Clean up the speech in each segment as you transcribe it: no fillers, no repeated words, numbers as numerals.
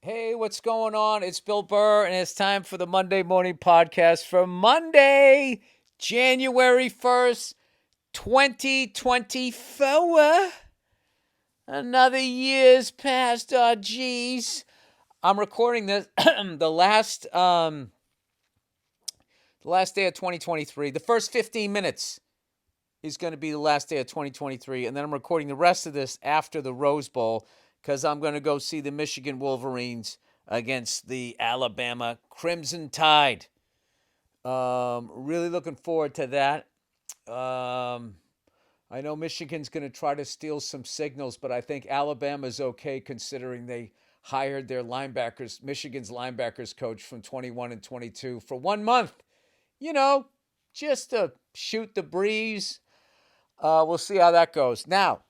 Hey, what's going on? It's Bill Burr, and it's time for the Monday Morning Podcast for Monday, January 1st, 2024. Another year's passed. Oh, geez. I'm recording this the last day of 2023. The first 15 minutes is going to be the last day of 2023, and then I'm recording the rest of this after the Rose Bowl because I'm going to go see the Michigan Wolverines against the Alabama Crimson Tide. Really looking forward to that. I know Michigan's going to try to steal some signals, but I think Alabama's okay considering they hired their linebackers, Michigan's linebackers coach from 21 and 22 for 1 month. You know, just to shoot the breeze. We'll see how that goes. Now,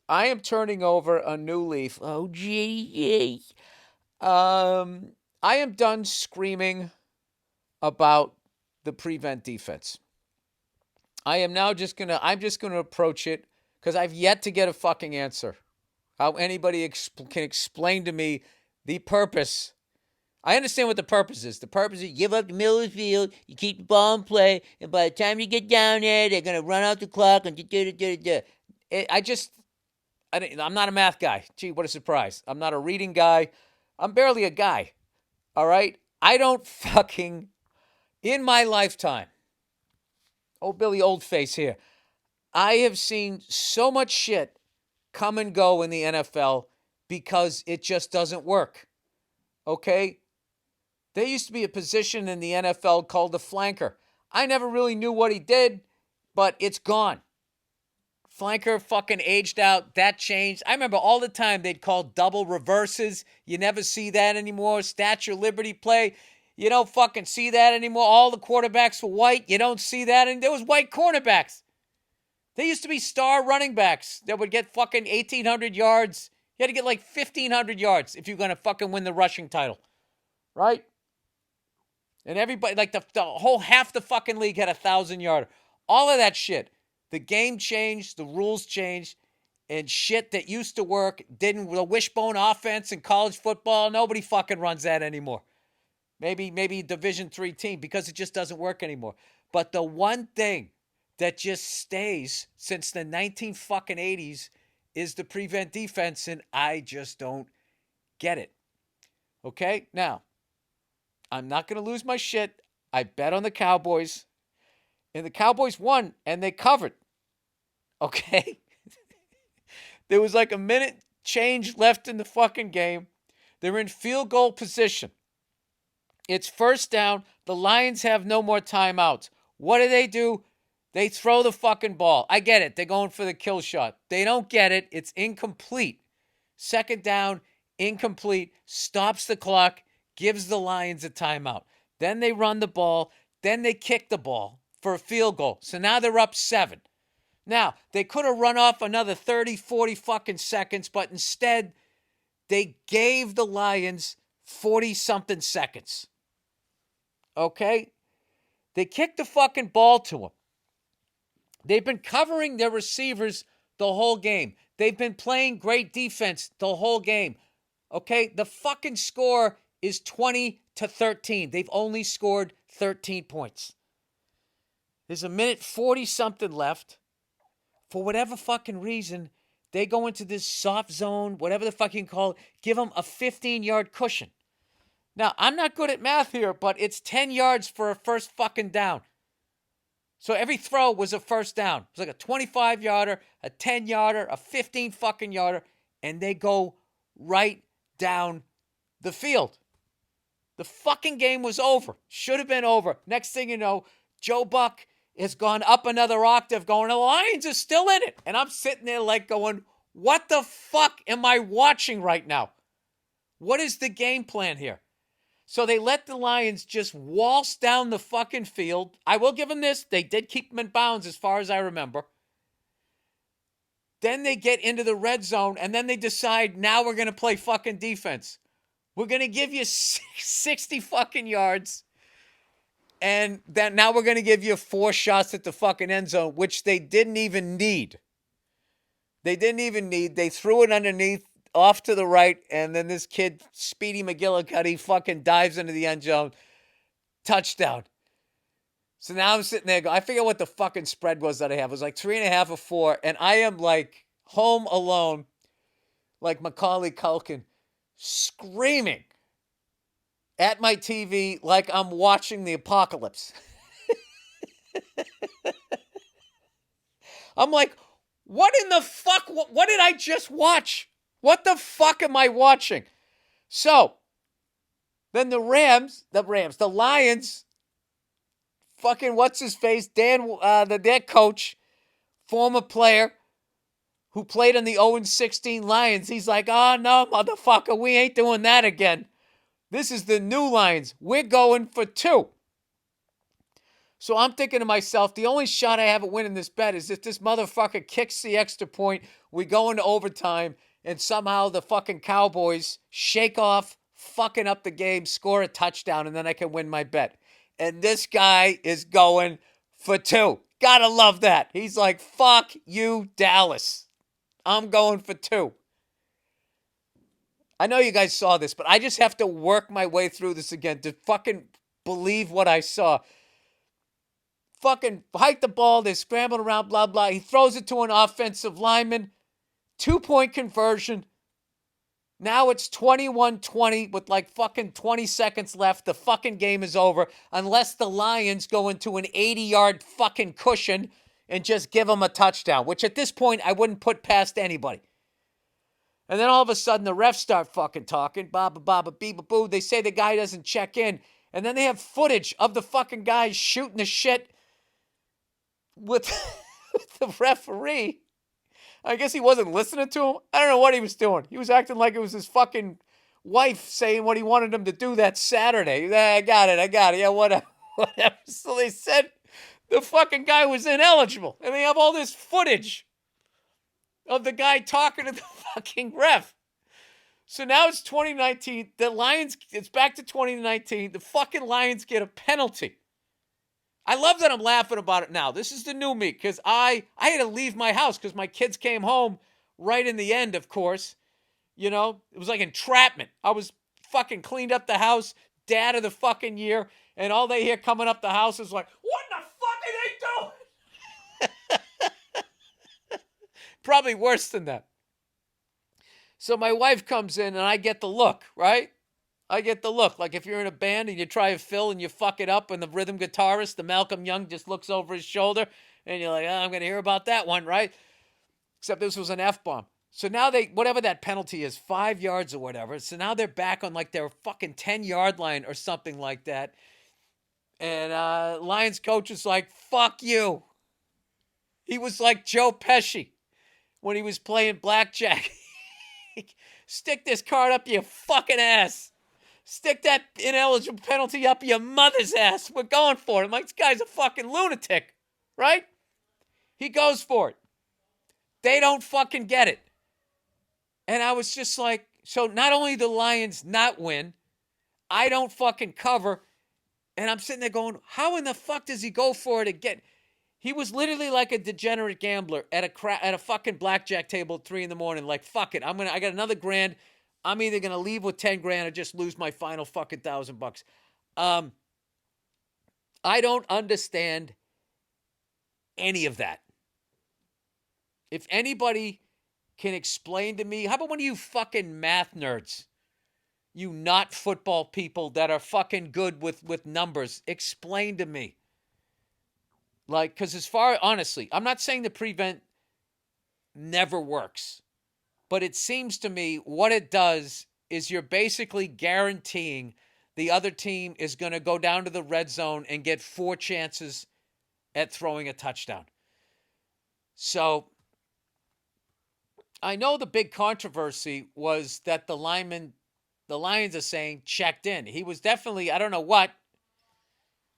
I am turning over a new leaf. Oh, gee. I am done screaming about the prevent defense. I'm just gonna approach it because I've yet to get a fucking answer. How anybody can explain to me the purpose. I understand what the purpose is. The purpose is you give up the middle of the field, you keep the ball in play, and by the time you get down there, they're gonna run out the clock and I'm not a math guy. Gee, what a surprise. I'm not a reading guy. I'm barely a guy. All right? I don't fucking, in my lifetime, oh, Billy Oldface here, I have seen so much shit come and go in the NFL because it just doesn't work. Okay? There used to be a position in the NFL called the flanker. I never really knew what he did, but it's gone. Flanker fucking aged out. That changed. I remember all the time they'd call double reverses. You never see that anymore. Statue of Liberty play. You don't fucking see that anymore. All the quarterbacks were white. You don't see that. And there was white cornerbacks. There used to be star running backs that would get fucking 1,800 yards. You had to get like 1,500 yards if you're going to fucking win the rushing title. Right? And everybody, like the whole half the fucking league had 1,000-yarder. All of that shit. The game changed, the rules changed, and shit that used to work didn't. The wishbone offense in college football, nobody fucking runs that anymore. Maybe Division III team because it just doesn't work anymore. But the one thing that just stays since the 1980s is the prevent defense, and I just don't get it. Okay? Now, I'm not going to lose my shit. I bet on the Cowboys. And the Cowboys won, and they covered. Okay? There was like a minute change left in the fucking game. They're in field goal position. It's first down. The Lions have no more timeouts. What do? They throw the fucking ball. I get it. They're going for the kill shot. They don't get it. It's incomplete. Second down, incomplete. Stops the clock. Gives the Lions a timeout. Then they run the ball. Then they kick the ball for a field goal. So now they're up 7. Now, they could have run off another 30, 40 fucking seconds, but instead, they gave the Lions 40-something seconds. Okay? They kicked the fucking ball to them. They've been covering their receivers the whole game. They've been playing great defense the whole game. Okay? The fucking score is 20-13. They've only scored 13 points. There's a minute 40-something left. For whatever fucking reason, they go into this soft zone, whatever the fuck you can call it, give them a 15-yard cushion. Now, I'm not good at math here, but it's 10 yards for a first fucking down. So every throw was a first down. It's like a 25-yarder, a 10-yarder, a 15 fucking yarder, and they go right down the field. The fucking game was over. Should have been over. Next thing you know, Joe Buck has gone up another octave going, the Lions are still in it. And I'm sitting there like going, what the fuck am I watching right now? What is the game plan here? So they let the Lions just waltz down the fucking field. I will give them this. They did keep them in bounds as far as I remember. Then they get into the red zone, and then they decide, now we're going to play fucking defense. We're going to give you 60 fucking yards. And then now we're going to give you 4 shots at the fucking end zone, which they didn't even need. They threw it underneath off to the right, and then this kid, Speedy McGillicuddy, fucking dives into the end zone. Touchdown. So now I'm sitting there, I forget what the fucking spread was that I have. It was like 3.5 or 4, and I am like home alone, like Macaulay Culkin, screaming at my TV like I'm watching the apocalypse. I'm like, what in the fuck? What did I just watch? What the fuck am I watching? So, then the Lions, fucking what's his face, their coach, former player who played in the 0-16 Lions, he's like, oh no, motherfucker, we ain't doing that again. This is the new Lions. We're going for 2. So I'm thinking to myself, the only shot I have at winning this bet is if this motherfucker kicks the extra point, we go into overtime, and somehow the fucking Cowboys shake off fucking up the game, score a touchdown, and then I can win my bet. And this guy is going for 2. Gotta love that. He's like, fuck you, Dallas. I'm going for 2. I know you guys saw this, but I just have to work my way through this again to fucking believe what I saw. Fucking hike the ball, they're scrambling around, blah, blah. He throws it to an offensive lineman. 2-point conversion. Now it's 21-20 with like fucking 20 seconds left. The fucking game is over unless the Lions go into an 80-yard fucking cushion and just give them a touchdown, which at this point I wouldn't put past anybody. And then all of a sudden the refs start fucking talking. Baba, baba, beeba, boo. They say the guy doesn't check in. And then they have footage of the fucking guy shooting the shit with the referee. I guess he wasn't listening to him. I don't know what he was doing. He was acting like it was his fucking wife saying what he wanted him to do that Saturday. I got it. Yeah, whatever. So they said the fucking guy was ineligible. And they have all this footage of the guy talking to the fucking ref. So now it's 2019. The Lions, it's back to 2019. The fucking Lions get a penalty. I love that I'm laughing about it now. This is the new me because I had to leave my house because my kids came home right in the end, of course. You know, it was like entrapment. I was fucking cleaned up the house, dad of the fucking year, and all they hear coming up the house is like, what the fuck are they doing? Probably worse than that. So my wife comes in and I get the look, right? I get the look. Like if you're in a band and you try a fill and you fuck it up and the rhythm guitarist, the Malcolm Young, just looks over his shoulder and you're like, oh, I'm going to hear about that one, right? Except this was an F-bomb. So now they, whatever that penalty is, 5 yards or whatever. So now they're back on like their fucking 10-yard line or something like that. And Lions coach is like, fuck you. He was like Joe Pesci when he was playing blackjack. Stick this card up your fucking ass. Stick that ineligible penalty up your mother's ass. We're going for it. I'm like, this guy's a fucking lunatic, right? He goes for it. They don't fucking get it. And I was just like, so not only the Lions not win, I don't fucking cover. And I'm sitting there going, how in the fuck does he go for it again? He was literally like a degenerate gambler at a fucking blackjack table at 3 a.m. Like, fuck it. I got another grand. I'm either going to leave with 10 grand or just lose my final fucking $1,000. I don't understand any of that. If anybody can explain to me, how about one of you fucking math nerds? You not football people that are fucking good with numbers. Explain to me. Like, because honestly, I'm not saying the prevent never works. But it seems to me what it does is you're basically guaranteeing the other team is going to go down to the red zone and get 4 chances at throwing a touchdown. So I know the big controversy was that the Lions are saying checked in. He was definitely, I don't know what,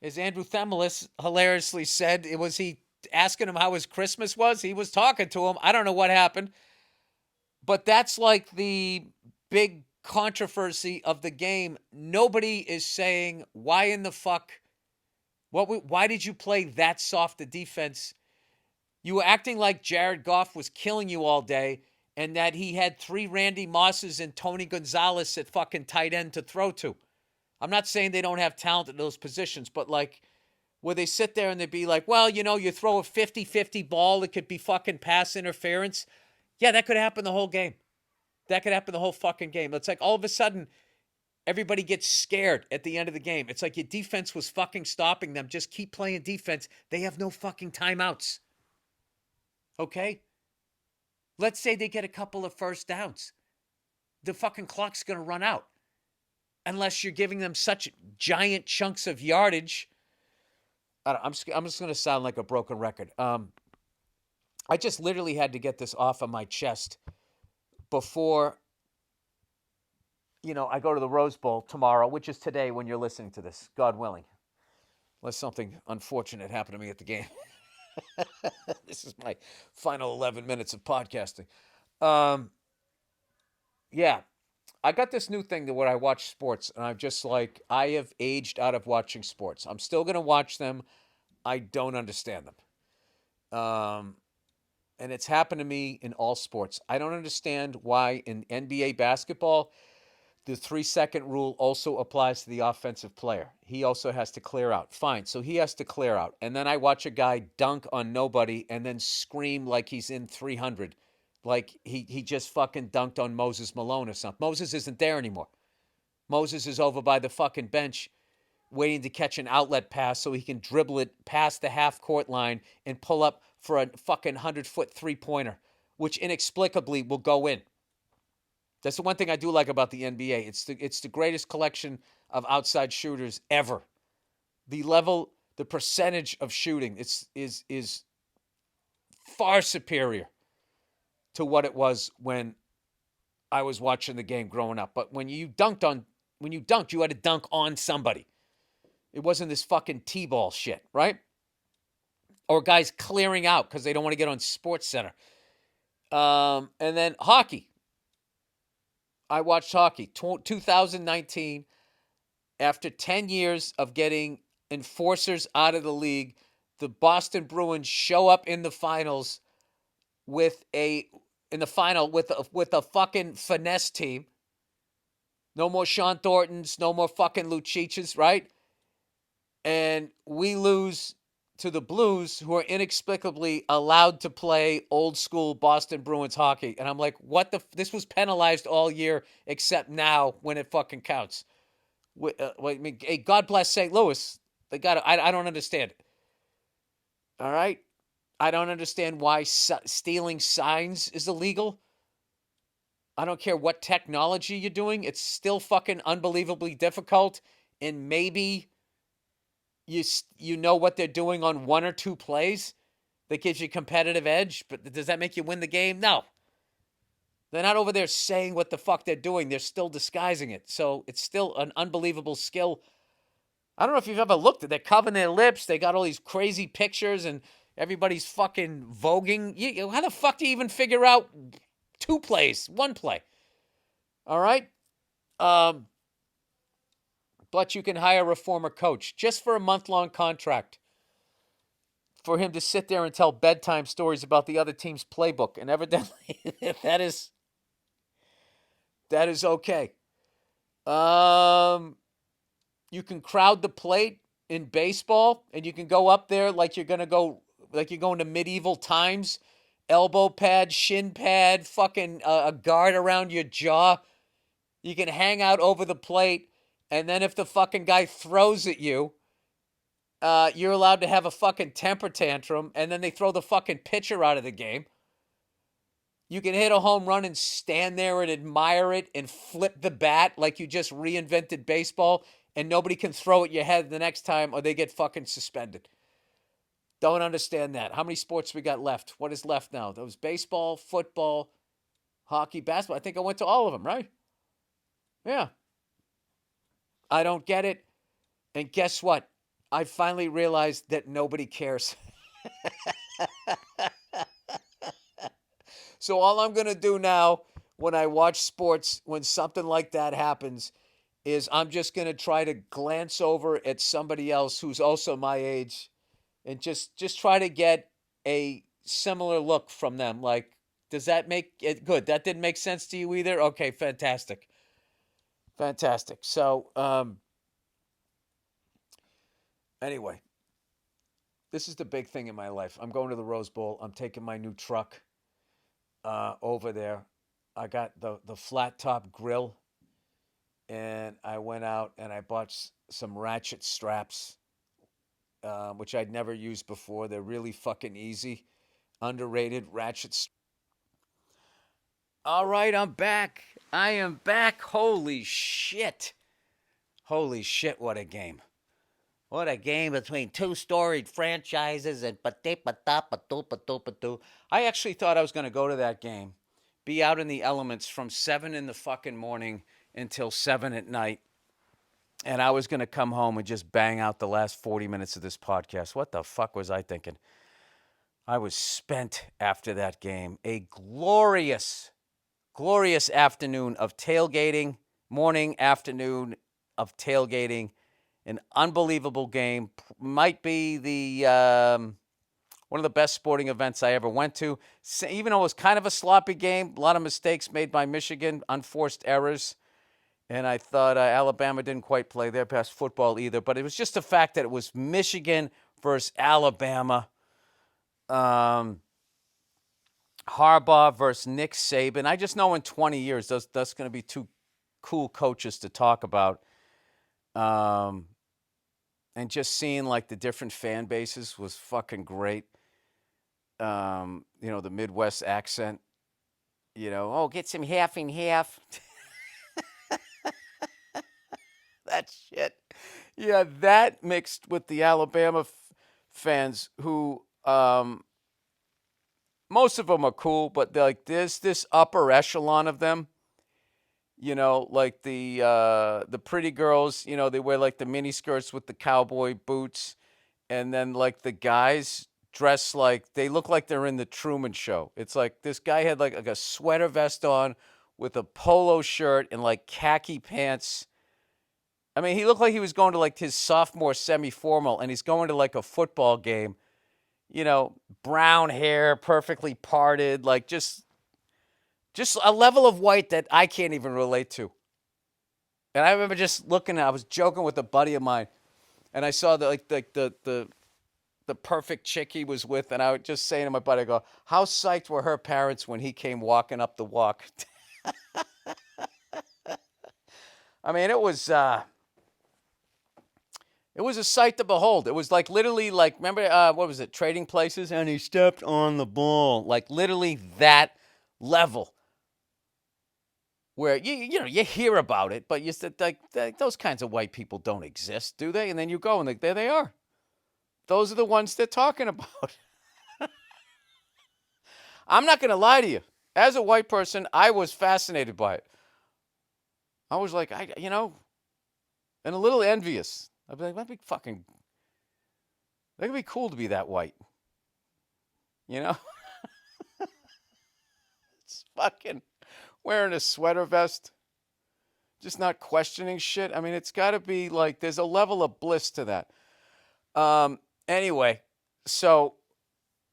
as Andrew Themelis hilariously said, it was he asking him how his Christmas was. He was talking to him. I don't know what happened. But that's like the big controversy of the game. Nobody is saying, why in the fuck? Why did you play that soft a defense? You were acting like Jared Goff was killing you all day, and that he had 3 Randy Mosses and Tony Gonzalez at fucking tight end to throw to. I'm not saying they don't have talent at those positions, but like, where they sit there and they'd be like, well, you throw a 50-50 ball, it could be fucking pass interference. Yeah, that could happen the whole game. That could happen the whole fucking game. It's like all of a sudden, everybody gets scared at the end of the game. It's like your defense was fucking stopping them. Just keep playing defense. They have no fucking timeouts. Okay? Let's say they get a couple of first downs. The fucking clock's going to run out. Unless you're giving them such giant chunks of yardage. I'm just going to sound like a broken record. I just literally had to get this off of my chest before, I go to the Rose Bowl tomorrow, which is today when you're listening to this, God willing. Unless something unfortunate happened to me at the game. This is my final 11 minutes of podcasting. Yeah, I got this new thing that when I watch sports, and I'm just like, I have aged out of watching sports. I'm still going to watch them. I don't understand them. And it's happened to me in all sports. I don't understand why in NBA basketball, the 3-second rule also applies to the offensive player. He also has to clear out. Fine, so he has to clear out. And then I watch a guy dunk on nobody and then scream like he's in 300. Like he just fucking dunked on Moses Malone or something. Moses isn't there anymore. Moses is over by the fucking bench waiting to catch an outlet pass so he can dribble it past the half-court line and pull up for a fucking 100-foot three-pointer, which inexplicably will go in. That's the one thing I do like about the NBA. It's the greatest collection of outside shooters ever. The percentage of shooting is far superior to what it was when I was watching the game growing up. But when you dunked, you had to dunk on somebody. It wasn't this fucking T-ball shit, right? Or guys clearing out because they don't want to get on Sports Center. And then hockey. I watched hockey. 2019, after 10 years of getting enforcers out of the league, the Boston Bruins show up in the finals with a fucking finesse team. No more Sean Thorntons, no more fucking Luciches, right? And we lose to the Blues, who are inexplicably allowed to play old school Boston Bruins hockey. And I'm like, this was penalized all year except now when it fucking counts. God bless St. Louis. I don't understand it. All right? I don't understand why stealing signs is illegal. I don't care what technology you're doing. It's still fucking unbelievably difficult. And maybe you know what they're doing on 1 or 2 plays that gives you competitive edge. But does that make you win the game? No. They're not over there saying what the fuck they're doing. They're still disguising it. So it's still an unbelievable skill. I don't know if you've ever looked at it. They're covering their lips. They got all these crazy pictures and everybody's fucking voguing. How the fuck do you even figure out 2 plays, 1 play? All right? But you can hire a former coach just for a month-long contract for him to sit there and tell bedtime stories about the other team's playbook. And evidently, that is okay. You can crowd the plate in baseball, and you can go up there like you're going to medieval times. Elbow pad, shin pad, fucking a guard around your jaw. You can hang out over the plate, and then if the fucking guy throws at you, you're allowed to have a fucking temper tantrum, and then they throw the fucking pitcher out of the game. You can hit a home run and stand there and admire it and flip the bat like you just reinvented baseball, and nobody can throw at your head the next time or they get fucking suspended. Don't understand that. How many sports we got left? What is left now? There was baseball, football, hockey, basketball. I think I went to all of them, right? Yeah. I don't get it. And guess what? I finally realized that nobody cares. So all I'm going to do now when I watch sports, when something like that happens, is I'm just going to try to glance over at somebody else who's also my age and just try to get a similar look from them. Like, Does that make it good? That didn't make sense to you either? Okay, fantastic. Fantastic. So, anyway, this is the big thing in my life. I'm going to the Rose Bowl. I'm taking my new truck over there. I got the flat top grill, and I went out and I bought some ratchet straps, which I'd never used before. They're really fucking easy, underrated ratchet. All right, I'm back. I am back. Holy shit. Holy shit, what a game. What a game between two storied franchises and I actually thought I was going to go to that game, be out in the elements from 7 in the fucking morning until 7 at night, and I was going to come home and just bang out the last 40 minutes of this podcast. What the fuck was I thinking? I was spent after that game. A glorious, glorious afternoon of tailgating, morning, afternoon of tailgating. An unbelievable game. Might be the one of the best sporting events I ever went to. Even though it was kind of a sloppy game, a lot of mistakes made by Michigan, unforced errors. And I thought Alabama didn't quite play their best football either. But it was just the fact that it was Michigan versus Alabama. Harbaugh versus Nick Saban. I just know in 20 years, that's going to be two cool coaches to talk about. And just seeing like the different fan bases was fucking great. The Midwest accent, oh, get some half and half. That shit. Yeah, that mixed with the Alabama fans who, most of them are cool, but like there's this upper echelon of them. Like the pretty girls, they wear like the mini skirts with the cowboy boots, and then like the guys dress like they look like they're in the Truman Show. It's like this guy had like a sweater vest on with a polo shirt and like khaki pants. I mean, he looked like he was going to like his sophomore semi-formal, and he's going to like a football game. Brown hair, perfectly parted, like just a level of white that I can't even relate to. And I remember just looking, I was joking with a buddy of mine, and I saw the perfect chick he was with, and I was just saying to my buddy, I go, how psyched were her parents when he came walking up the walk? I mean, it was a sight to behold. It was like literally like, remember, what was it, Trading Places? And he stepped on the ball. Like literally that level. Where you hear about it, but you said like those kinds of white people don't exist, do they? And then you go and there they are. Those are the ones they're talking about. I'm not gonna lie to you. As a white person, I was fascinated by it. I was like, and a little envious. I'd be like, that'd be cool to be that white. It's fucking wearing a sweater vest, just not questioning shit. I mean, it's got to be like there's a level of bliss to that. Anyway, so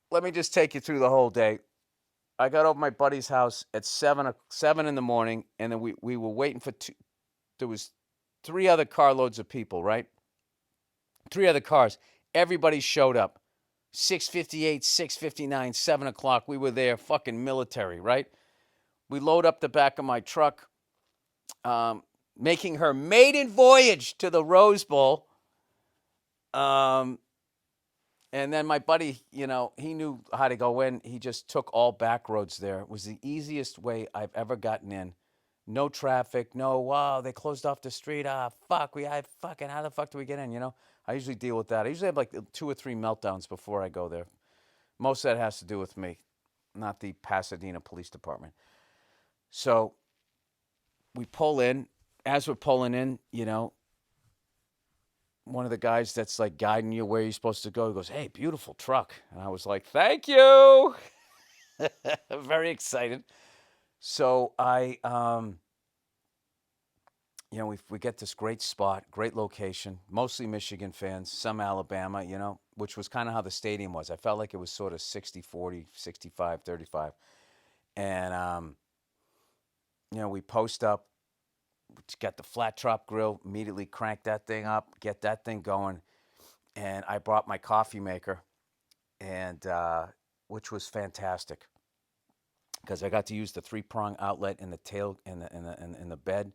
let me just take you through the whole day. I got over to my buddy's house at 7 in the morning, and then we were waiting for two. There was 3 other carloads of people, right? 3 other cars. Everybody showed up. 6:58, 6:59, 7 o'clock. We were there, fucking military, right? We load up the back of my truck, making her maiden voyage to the Rose Bowl. And then my buddy, he knew how to go in. He just took all back roads there. It was the easiest way I've ever gotten in. No traffic. No, wow, they closed off the street. Fuck. How the fuck do we get in? I usually deal with that. I usually have like 2 or 3 meltdowns before I go there. Most of that has to do with me, not the Pasadena Police Department. So we pull in. As we're pulling in, one of the guys that's like guiding you where you're supposed to go goes, "Hey, beautiful truck." And I was like, "Thank you." Very excited. So we get this great spot, great location, mostly Michigan fans, some Alabama, which was kind of how the stadium was. I felt like it was sort of 60-40, 65-35. And we post up, get the flat top grill, immediately crank that thing up, get that thing going. And I brought my coffee maker, and which was fantastic because I got to use the three-prong outlet in the tail in the bed.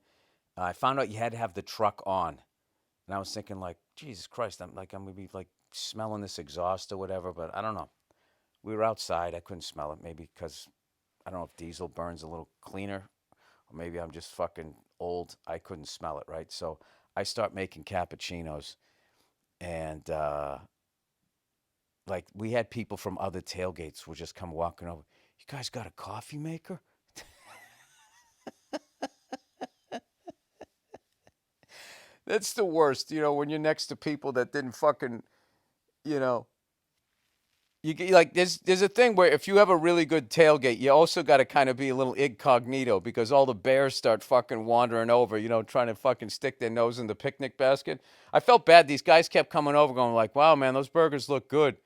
I found out you had to have the truck on, and I was thinking like, Jesus Christ, I'm gonna be like smelling this exhaust or whatever, but I don't know. We were outside, I couldn't smell it, maybe because I don't know if diesel burns a little cleaner, or maybe I'm just fucking old. I couldn't smell it, right? So I start making cappuccinos, and like we had people from other tailgates would just come walking over. You guys got a coffee maker? That's the worst, when you're next to people that didn't fucking, you know, like there's a thing where if you have a really good tailgate, you also got to kind of be a little incognito because all the bears start fucking wandering over, trying to fucking stick their nose in the picnic basket. I felt bad. These guys kept coming over, going like, "Wow, man, those burgers look good."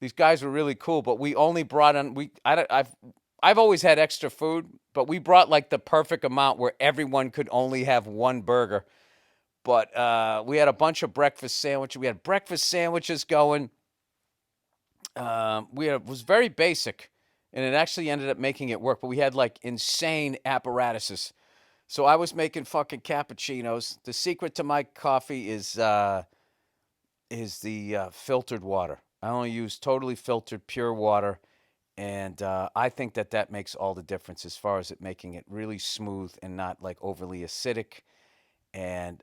These guys were really cool, but we only brought on I've always had extra food, but we brought like the perfect amount where everyone could only have one burger. But we had a bunch of breakfast sandwiches. We had breakfast sandwiches going. It was very basic, and it actually ended up making it work. But we had like insane apparatuses. So I was making fucking cappuccinos. The secret to my coffee is the filtered water. I only use totally filtered pure water, and I think that makes all the difference as far as it making it really smooth and not like overly acidic. And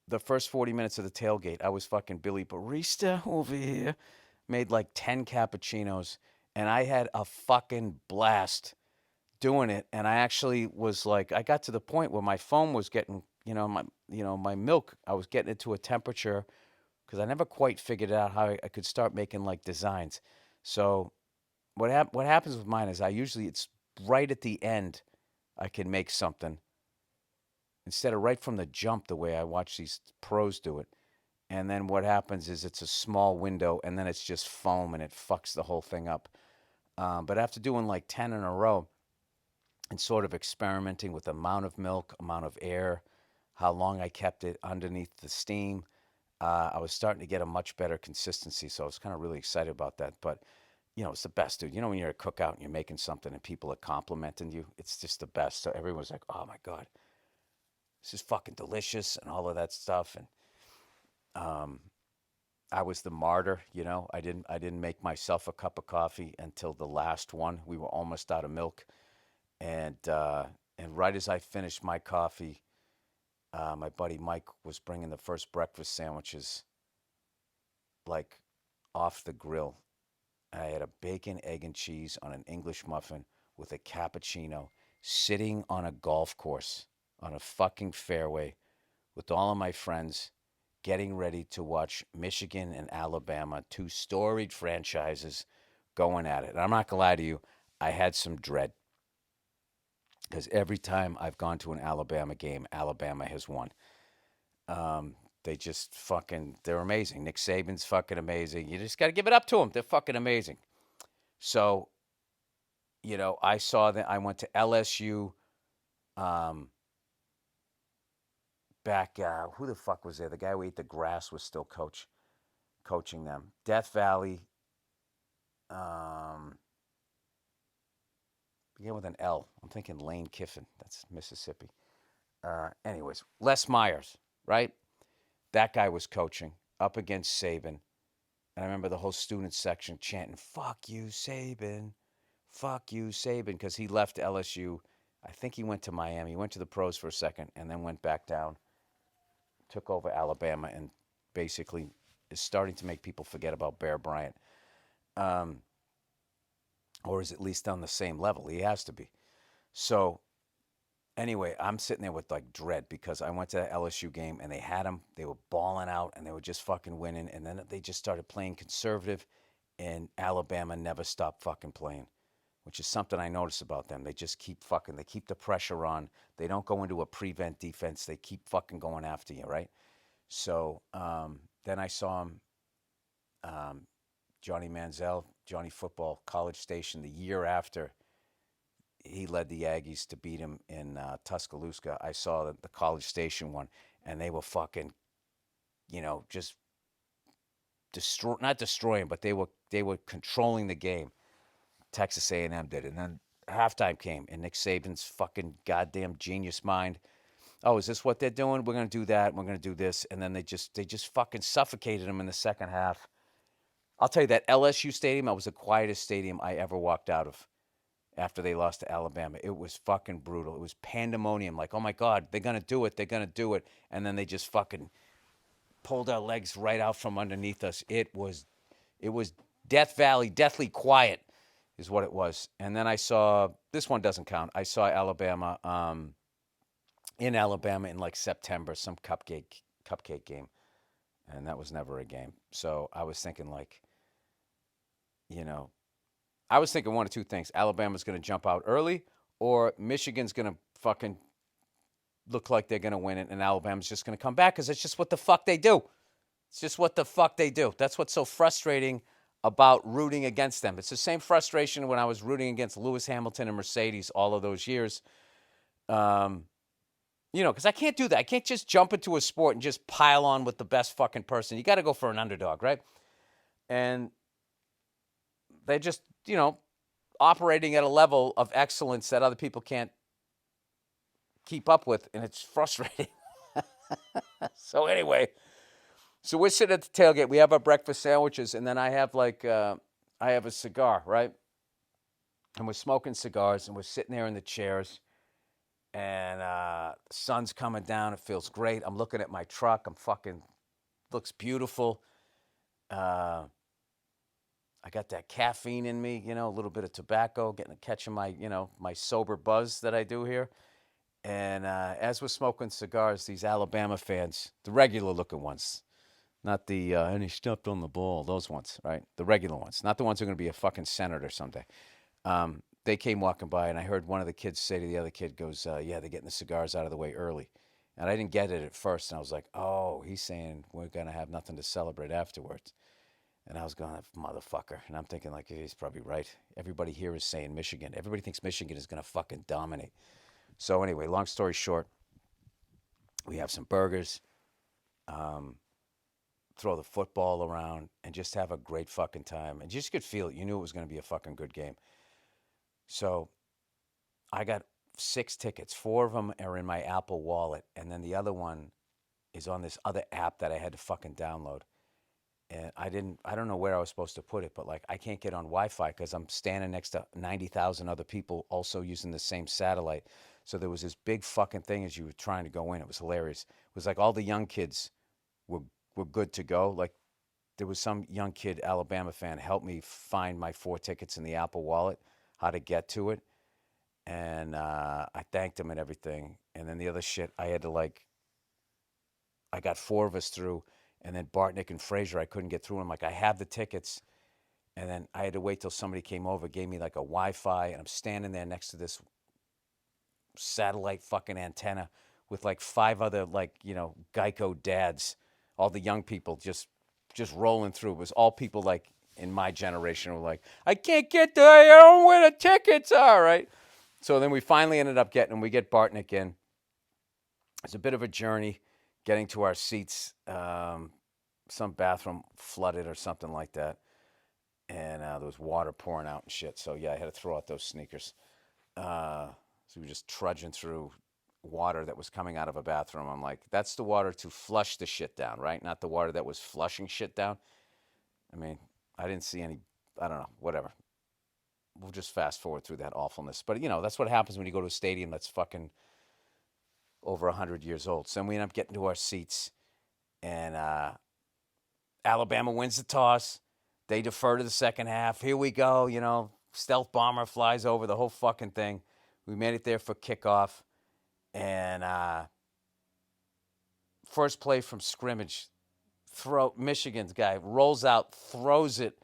the first 40 minutes of the tailgate, I was fucking Billy Barista over here, made like 10 cappuccinos, and I had a fucking blast doing it. And I actually was like, I got to the point where my phone was getting, my milk, I was getting it to a temperature because I never quite figured out how I could start making like designs. So what happens with mine is it's right at the end I can make something instead of right from the jump the way I watch these pros do it. And then what happens is it's a small window and then it's just foam and it fucks the whole thing up. But after doing like 10 in a row and sort of experimenting with amount of milk, amount of air, how long I kept it underneath the steam, I was starting to get a much better consistency. So I was kind of really excited about that. But, it's the best, dude. When you're at a cookout and you're making something and people are complimenting you, it's just the best. So everyone's like, oh my God, this is fucking delicious and all of that stuff. And um, I was the martyr, I didn't make myself a cup of coffee until the last one. We were almost out of milk, and right as I finished my coffee, my buddy Mike was bringing the first breakfast sandwiches, like off the grill. I had a bacon, egg, and cheese on an English muffin with a cappuccino, sitting on a golf course on a fucking fairway with all of my friends, getting ready to watch Michigan and Alabama, two storied franchises, going at it. And I'm not going to lie to you, I had some dread because every time I've gone to an Alabama game, Alabama has won. They just they're amazing. Nick Saban's fucking amazing. You just got to give it up to them. They're fucking amazing. So, I saw that I went to LSU um, back. Who the fuck was there? The guy who ate the grass was still coaching them. Death Valley. Um, Begin with an L. I'm thinking Lane Kiffin. That's Mississippi. Anyways, Les Myers, right? That guy was coaching up against Saban. And I remember the whole student section chanting, "Fuck you, Saban. Fuck you, Saban," because he left LSU. I think he went to Miami. He went to the pros for a second and then went back down, took over Alabama, and basically is starting to make people forget about Bear Bryant. Um, or is at least on the same level. He has to be. So anyway, I'm sitting there with like dread because I went to that LSU game and they had them. They were balling out and they were just fucking winning. And then they just started playing conservative, and Alabama never stopped fucking playing, which is something I notice about them. They just keep fucking. They keep the pressure on. They don't go into a prevent defense. They keep fucking going after you, right? So then I saw him, Johnny Manziel, Johnny Football, College Station, the year after he led the Aggies to beat him in Tuscaloosa. I saw the College Station one, and they were fucking, just not destroying, but they were controlling the game. Texas A&M did, and then halftime came, and Nick Saban's fucking goddamn genius mind. Oh, is this what they're doing? We're gonna do that. We're gonna do this, and then they just fucking suffocated them in the second half. I'll tell you that LSU stadium, that was the quietest stadium I ever walked out of after they lost to Alabama. It was fucking brutal. It was pandemonium. Like, oh my God, they're gonna do it. They're gonna do it, and then they just fucking pulled our legs right out from underneath us. It was Death Valley, deathly quiet, is what it was. And then I saw this one doesn't count. I saw Alabama. In Alabama in like September, some cupcake game, and that was never a game. So I was thinking you know, I was thinking one of two things: Alabama's going to jump out early, or Michigan's going to fucking look like they're going to win it, and Alabama's just going to come back because it's just what the fuck they do. It's just what the fuck they do. That's what's so frustrating about rooting against them. It's the same frustration when I was rooting against Lewis Hamilton and Mercedes all of those years. Because I can't do that. I can't just jump into a sport and just pile on with the best fucking person. You got to go for an underdog, right? And they're just, operating at a level of excellence that other people can't keep up with, and it's frustrating. So anyway, we're sitting at the tailgate. We have our breakfast sandwiches, and then I have I have a cigar, right? And we're smoking cigars, and we're sitting there in the chairs. And the sun's coming down. It feels great. I'm looking at my truck. Looks beautiful. I got that caffeine in me, a little bit of tobacco, catching my, my sober buzz that I do here. And as we're smoking cigars, these Alabama fans, the regular looking ones, not the, and he stepped on the ball, those ones, right? The regular ones, not the ones who are going to be a fucking senator someday. They came walking by, and I heard one of the kids say to the other kid, goes, yeah, they're getting the cigars out of the way early. And I didn't get it at first, and I was like, oh, he's saying we're going to have nothing to celebrate afterwards. And I was going, motherfucker. And I'm thinking, he's probably right. Everybody here is saying Michigan. Everybody thinks Michigan is going to fucking dominate. So anyway, long story short, we have some burgers, throw the football around, and just have a great fucking time. And just could feel it. You knew it was going to be a fucking good game. So I got 6 tickets. 4 of them are in my Apple Wallet, and then the other one is on this other app that I had to fucking download. And I don't know where I was supposed to put it, but I can't get on Wi-Fi because I'm standing next to 90,000 other people also using the same satellite. So there was this big fucking thing as you were trying to go in. It was hilarious. It was like all the young kids were good to go. Like there was some young kid, Alabama fan, helped me find my 4 tickets in the Apple Wallet, how to get to it. And I thanked him and everything. And then the other shit, I had to I got 4 of us through. And then Bartnick and Frazier, I couldn't get through. I'm like, I have the tickets. And then I had to wait till somebody came over, gave me a Wi-Fi. And I'm standing there next to this satellite fucking antenna with 5 other Geico dads. All the young people just rolling through. It was all people in my generation were like, I can't get there. I don't know where the tickets are, right? So then we finally ended up getting them. We get Bartnick in. It's a bit of a journey getting to our seats. Some bathroom flooded or something like that. And there was water pouring out and shit. So, yeah, I had to throw out those sneakers. So we were just trudging through water that was coming out of a bathroom. I'm like, that's the water to flush the shit down, right? Not the water that was flushing shit down. I mean, I didn't see any, I don't know, whatever. We'll just fast forward through that awfulness. But, that's what happens when you go to a stadium that's fucking over 100 years old. So we end up getting to our seats, and Alabama wins the toss. They defer to the second half. Here we go, stealth bomber flies over the whole fucking thing. We made it there for kickoff, and first play from scrimmage, Michigan's guy rolls out, throws it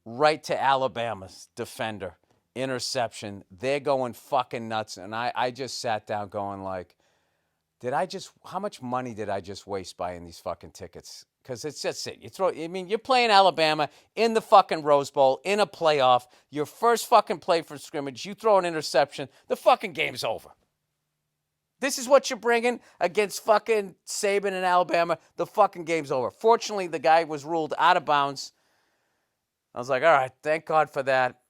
right to Alabama's defender. Interception. They're going fucking nuts. And I just sat down going how much money did I just waste buying these fucking tickets? because it's just it. You're playing Alabama in the fucking Rose Bowl, in a playoff, your first fucking play for scrimmage, you throw an interception, the fucking game's over. This is what you're bringing against fucking Saban and Alabama, the fucking game's over. Fortunately, the guy was ruled out of bounds. I was like, all right, thank God for that.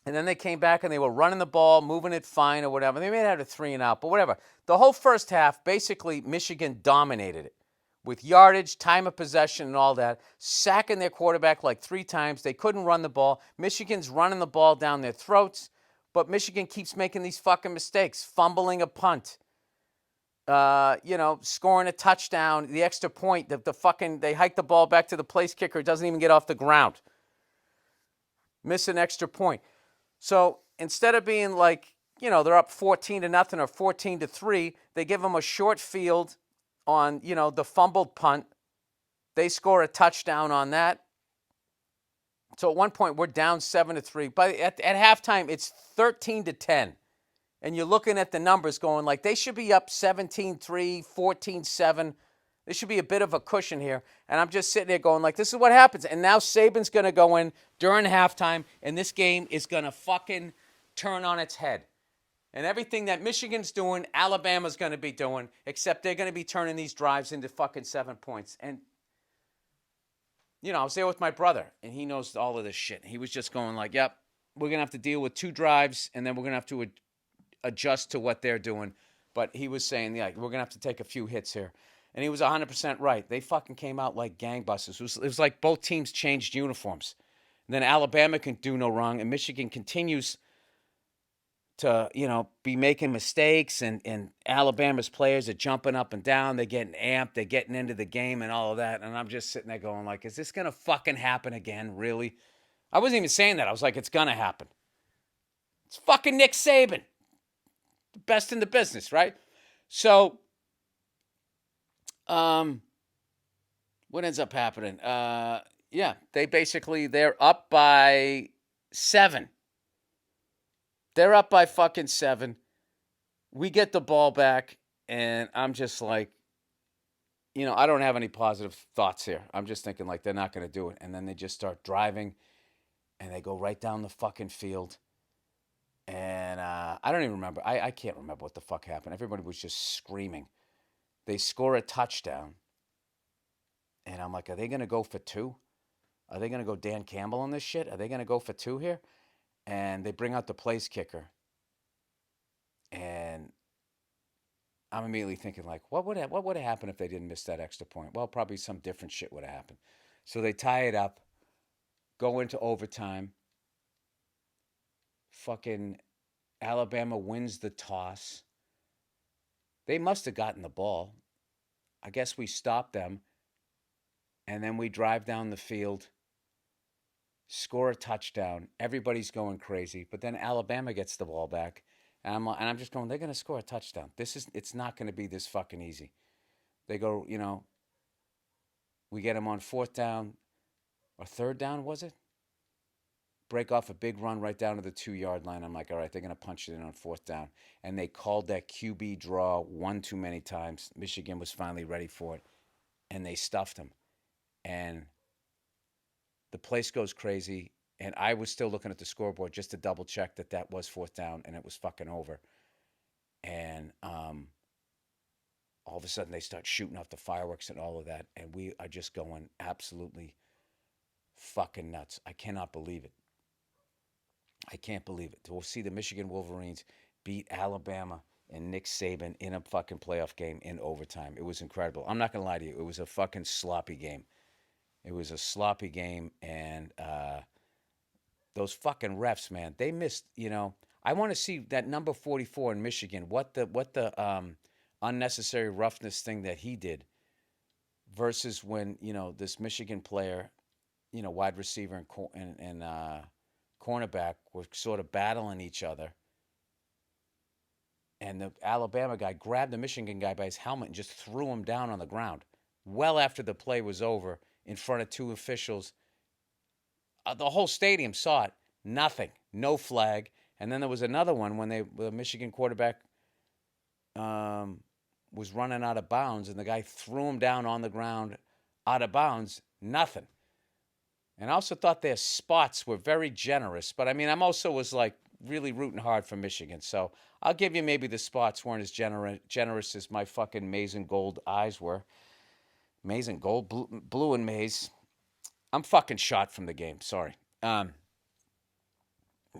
And then they came back and they were running the ball, moving it fine or whatever. They may have had a 3-and-out, but whatever. The whole first half, basically, Michigan dominated it with yardage, time of possession, and all that, sacking their quarterback like 3 times. They couldn't run the ball. Michigan's running the ball down their throats, but Michigan keeps making these fucking mistakes, fumbling a punt, scoring a touchdown, the extra point, they hike the ball back to the place kicker. It doesn't even get off the ground. Miss an extra point. So instead of being like, they're up 14-0 or 14-3, they give them a short field on, the fumbled punt. They score a touchdown on that. So at one point, we're down 7-3. But at halftime, it's 13-10. And you're looking at the numbers going like they should be up 17-3, 14-7. There should be a bit of a cushion here. And I'm just sitting there going like, this is what happens. And now Saban's going to go in during halftime, and this game is going to fucking turn on its head. And everything that Michigan's doing, Alabama's going to be doing, except they're going to be turning these drives into fucking 7 points. And, I was there with my brother, and he knows all of this shit. He was just going like, yep, we're going to have to deal with 2 drives, and then we're going to have to adjust to what they're doing. But he was saying, yeah, we're going to have to take a few hits here. And he was 100% right. They fucking came out like gangbusters. It was like both teams changed uniforms. And then Alabama can do no wrong, and Michigan continues to, be making mistakes, and Alabama's players are jumping up and down. They're getting amped. They're getting into the game and all of that. And I'm just sitting there going like, is this going to fucking happen again, really? I wasn't even saying that. I was like, it's going to happen. It's fucking Nick Saban. The best in the business, right? So, what ends up happening? They're up by 7. They're up by fucking 7. We get the ball back, and I'm just like, I don't have any positive thoughts here. I'm just thinking like they're not going to do it. And then they just start driving, and they go right down the fucking field. And I don't even remember. I can't remember what the fuck happened. Everybody was just screaming. They score a touchdown. And I'm like, are they going to go for 2? Are they going to go Dan Campbell on this shit? Are they going to go for 2 here? And they bring out the place kicker. And I'm immediately thinking, like, what would have happened if they didn't miss that extra point? Well, probably some different shit would have happened. So they tie it up, go into overtime. Fucking Alabama wins the toss. They must have gotten the ball. I guess we stopped them. And then we drive down the field, score a touchdown. Everybody's going crazy. But then Alabama gets the ball back. And I'm just going, they're going to score a touchdown. It's not going to be this fucking easy. They go, we get them on 4th down or 3rd down, was it? Break off a big run right down to the 2-yard line. I'm like, all right, they're going to punch it in on 4th down. And they called that QB draw one too many times. Michigan was finally ready for it. And they stuffed them. And the place goes crazy. And I was still looking at the scoreboard just to double check that was 4th down and it was fucking over. And all of a sudden they start shooting off the fireworks and all of that. And we are just going absolutely fucking nuts. I cannot believe it. I can't believe it. We'll see the Michigan Wolverines beat Alabama and Nick Saban in a fucking playoff game in overtime. It was incredible. I'm not going to lie to you. It was a fucking sloppy game. It was a sloppy game, and those fucking refs, man, they missed, I want to see that number 44 in Michigan, what the unnecessary roughness thing that he did versus when, this Michigan player, wide receiver and cornerback were sort of battling each other. And the Alabama guy grabbed the Michigan guy by his helmet and just threw him down on the ground well after the play was over in front of 2 officials. The whole stadium saw it. Nothing. No flag. And then there was another one when the Michigan quarterback was running out of bounds, and the guy threw him down on the ground Out of bounds, nothing. And I also thought their spots were very generous. But I mean, I'm also was like really rooting hard for Michigan. So I'll give you maybe the spots weren't as generous as my fucking maize and gold eyes were. Maize and gold, blue and maize. I'm fucking shot from the game. Sorry.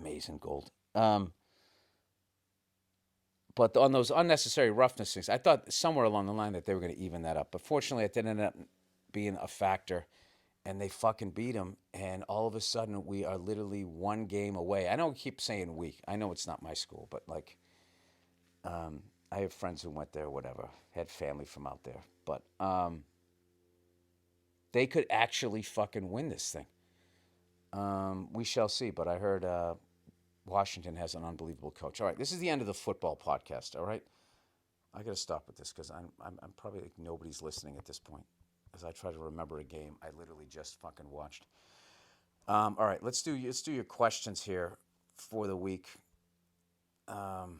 Maize and gold. But on those unnecessary roughness things, I thought somewhere along the line that they were going to even that up. But fortunately, it didn't end up being a factor. And they fucking beat them. And all of a sudden, we are literally one game away. I know we keep saying we. I know it's not my school, but like, I have friends who went there, whatever, had family from out there. But they could actually fucking win this thing. We shall see. But I heard Washington has an unbelievable coach. All right, this is the end of the football podcast. All right, I got to stop with this because I'm probably like nobody's listening at this point as I try to remember a game I literally just fucking watched. All right, let's do your questions here for the week. Oh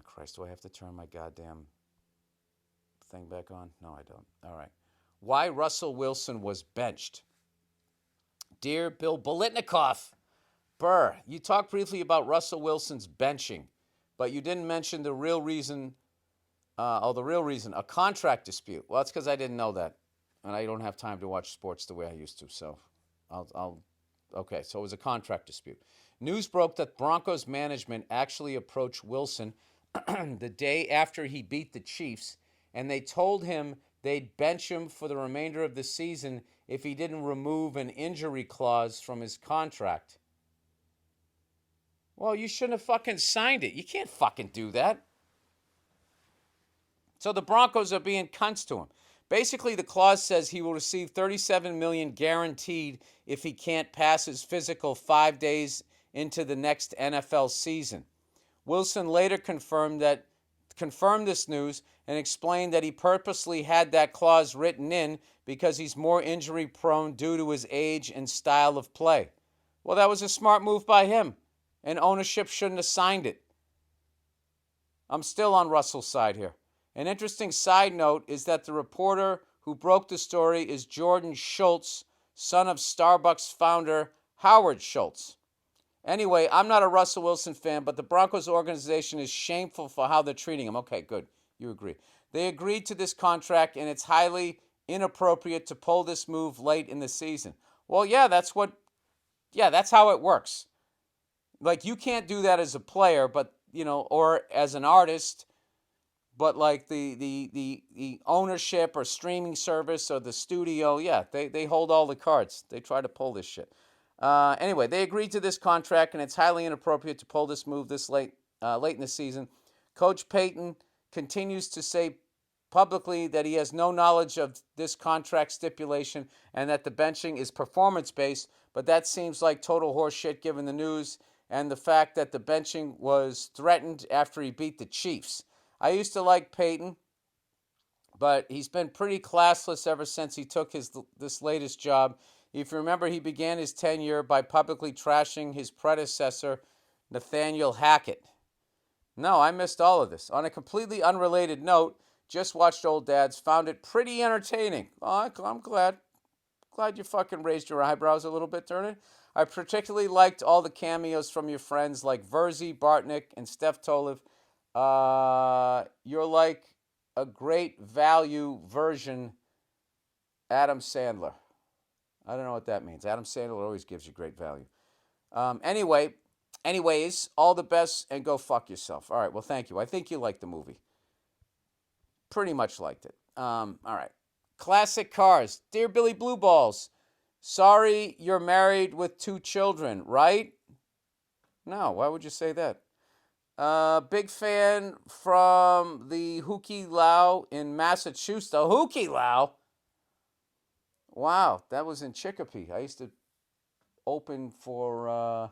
Christ, do I have to turn my goddamn thing back on? No, I don't. All right. Why Russell Wilson was benched? Dear Bill Bolitnikoff, Burr, you talked briefly about Russell Wilson's benching, but you didn't mention the real reason. The real reason, a contract dispute. Well, that's because I didn't know that, and I don't have time to watch sports the way I used to. So, okay. So it was a contract dispute. News broke that Broncos management actually approached Wilson the day after he beat the Chiefs, and they told him they'd bench him for the remainder of the season if he didn't remove an injury clause from his contract. Well, you shouldn't have fucking signed it. You can't fucking do that. So the Broncos are being cunts to him. Basically, the clause says he will receive $37 million guaranteed if he can't pass his physical 5 days into the next NFL season. Wilson later confirmed this news and explained that he purposely had that clause written in because he's more injury prone due to his age and style of play. Well, that was a smart move by him, and ownership shouldn't have signed it. I'm still on Russell's side here. An interesting side note is that the reporter who broke the story is Jordan Schultz, son of Starbucks founder Howard Schultz. Anyway, I'm not a Russell Wilson fan, but the Broncos organization is shameful for how they're treating him. Okay, good. You agree. They agreed to this contract, and it's highly inappropriate to pull this move late in the season. Well, yeah, that's how it works. Like, you can't do that as a player, but, or as an artist. But like the ownership or streaming service or the studio, yeah, they hold all the cards. They try to pull this shit. Anyway, they agreed to this contract, and it's highly inappropriate to pull this move this late in the season. Coach Payton continues to say publicly that he has no knowledge of this contract stipulation and that the benching is performance-based, but that seems like total horseshit given the news and the fact that the benching was threatened after he beat the Chiefs. I used to like Peyton, but he's been pretty classless ever since he took this latest job. If you remember, he began his tenure by publicly trashing his predecessor, Nathaniel Hackett. No, I missed all of this. On a completely unrelated note, just watched Old Dads, found it pretty entertaining. Oh, I'm glad. Glad you fucking raised your eyebrows a little bit during it. I particularly liked all the cameos from your friends like Verzi, Bartnick, and Steph Tolev. You're like a great value version Adam Sandler. I don't know what that means. Adam Sandler always gives you great value. Anyways, all the best and go fuck yourself. All right, well, thank you. I think you liked the movie. Pretty much liked it. All right. Classic Cars. Dear Billy Blue Balls, sorry you're married with 2 children, right? No, why would you say that? Big fan from the Hukilau in Massachusetts. The Hukilau? Wow, that was in Chicopee. I used to open for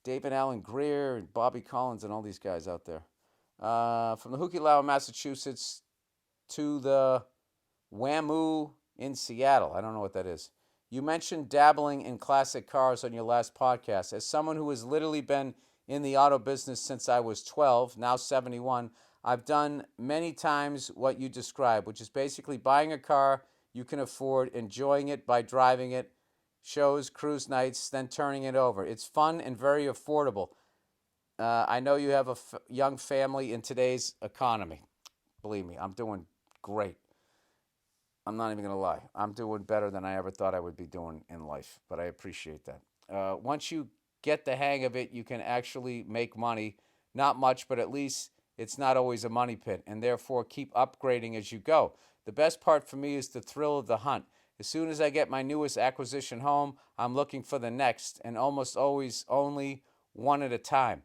David Allen Greer and Bobby Collins and all these guys out there. From the Hukilau in Massachusetts to the Whamu in Seattle. I don't know what that is. You mentioned dabbling in classic cars on your last podcast. As someone who has literally been in the auto business since I was 12, now 71. I've done many times what you described, which is basically buying a car you can afford, enjoying it by driving it, shows, cruise nights, then turning it over. It's fun and very affordable. I know you have a young family in today's economy. Believe me, I'm doing great. I'm not even going to lie. I'm doing better than I ever thought I would be doing in life, but I appreciate that. Once you get the hang of it, you can actually make money. Not much, but at least it's not always a money pit, and therefore keep upgrading as you go. The best part for me is the thrill of the hunt. As soon as I get my newest acquisition home, I'm looking for the next, and almost always only one at a time.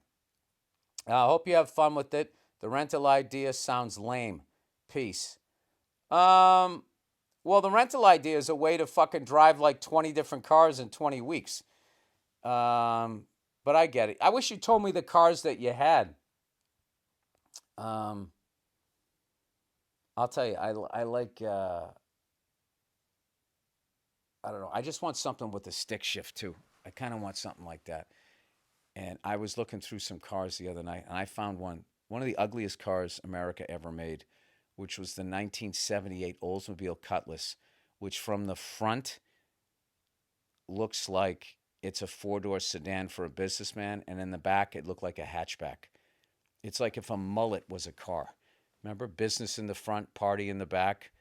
I hope you have fun with it. The rental idea sounds lame. Peace. Um, well, the rental idea is a way to fucking drive like 20 different cars in 20 weeks. But I get it. I wish you told me the cars that you had. Um, I'll tell you, I like, I don't know. I just want something with a stick shift too. I kind of want something like that. And I was looking through some cars the other night, and I found one of the ugliest cars America ever made, which was the 1978 Oldsmobile Cutlass, which from the front looks like it's a four-door sedan for a businessman, and in the back it looked like a hatchback. It's like if a mullet was a car. Remember, business in the front, party in the back?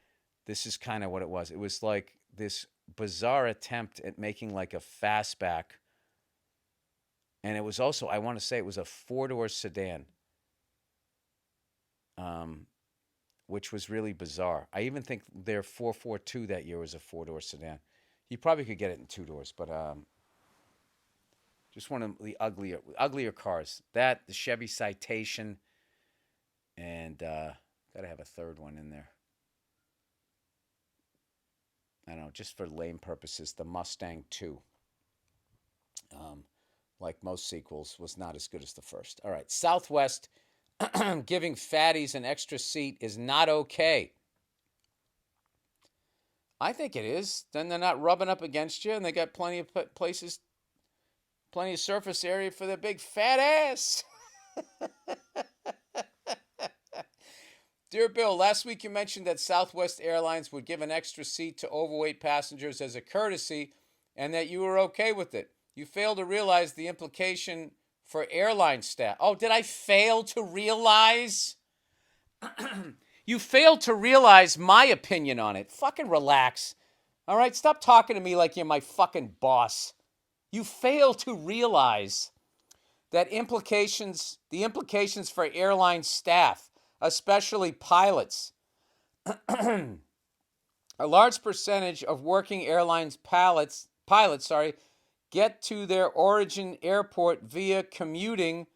This is kind of what it was. It was like this bizarre attempt at making like a fastback. And it was also, I want to say it was a four-door sedan, which was really bizarre. I even think their 442 that year was a four-door sedan. You probably could get it in two doors, but just one of the uglier cars. That, the Chevy Citation, and got to have a third one in there. I don't know, just for lame purposes, the Mustang 2. Like most sequels, was not as good as the first. All right, Southwest giving fatties an extra seat is not okay. I think it is. Then they're not rubbing up against you, and they got plenty of places, plenty of surface area for their big fat ass. Dear Bill, last week you mentioned that Southwest Airlines would give an extra seat to overweight passengers as a courtesy, and that you were okay with it. You fail to realize the implication for airline staff. Oh, did I fail to realize? You failed to realize my opinion on it. Fucking relax. All right? Stop talking to me like you're my fucking boss. You fail to realize that the implications for airline staff, especially pilots. A large percentage of working airlines pilots, get to their origin airport via commuting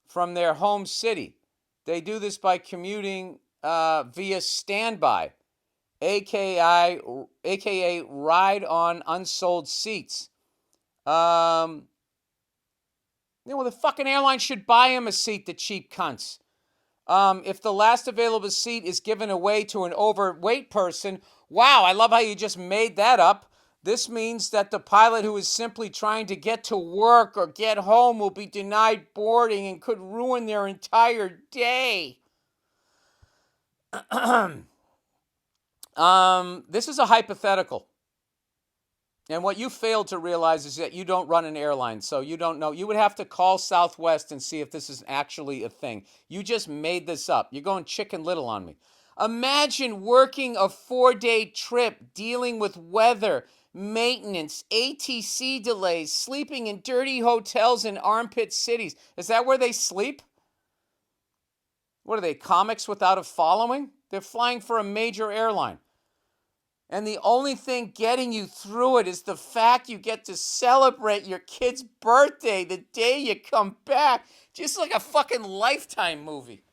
from their home city. They do this by commuting via standby, aka ride on unsold seats. The fucking airline should buy him a seat, the cheap cunts. If the last available seat is given away to an overweight person, wow, I love how you just made that up. This means that the pilot who is simply trying to get to work or get home will be denied boarding and could ruin their entire day. This is a hypothetical. And what you failed to realize is that you don't run an airline, so you don't know. You would have to call Southwest and see if this is actually a thing. You just made this up. You're going Chicken Little on me. Imagine working a 4-day trip, dealing with weather, maintenance, ATC delays, sleeping in dirty hotels in armpit cities. Is that where they sleep? What are they, comics without a following? They're flying for a major airline. And the only thing getting you through it is the fact you get to celebrate your kid's birthday the day you come back. Just like a fucking Lifetime movie.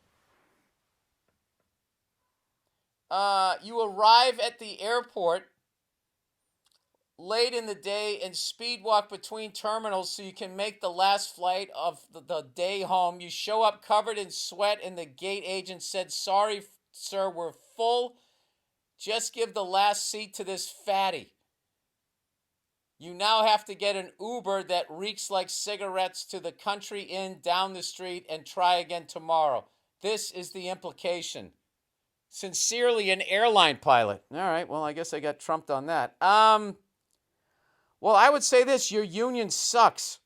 You arrive at the airport late in the day and speed walk between terminals so you can make the last flight of the day home. You show up covered in sweat and the gate agent said, "Sorry, sir, we're full. Just give the last seat to this fatty." You now have to get an Uber that reeks like cigarettes to the country inn down the street and try again tomorrow. This is the implication. Sincerely, an airline pilot. All right, well, I guess I got trumped on that. Well, I would say this: your union sucks.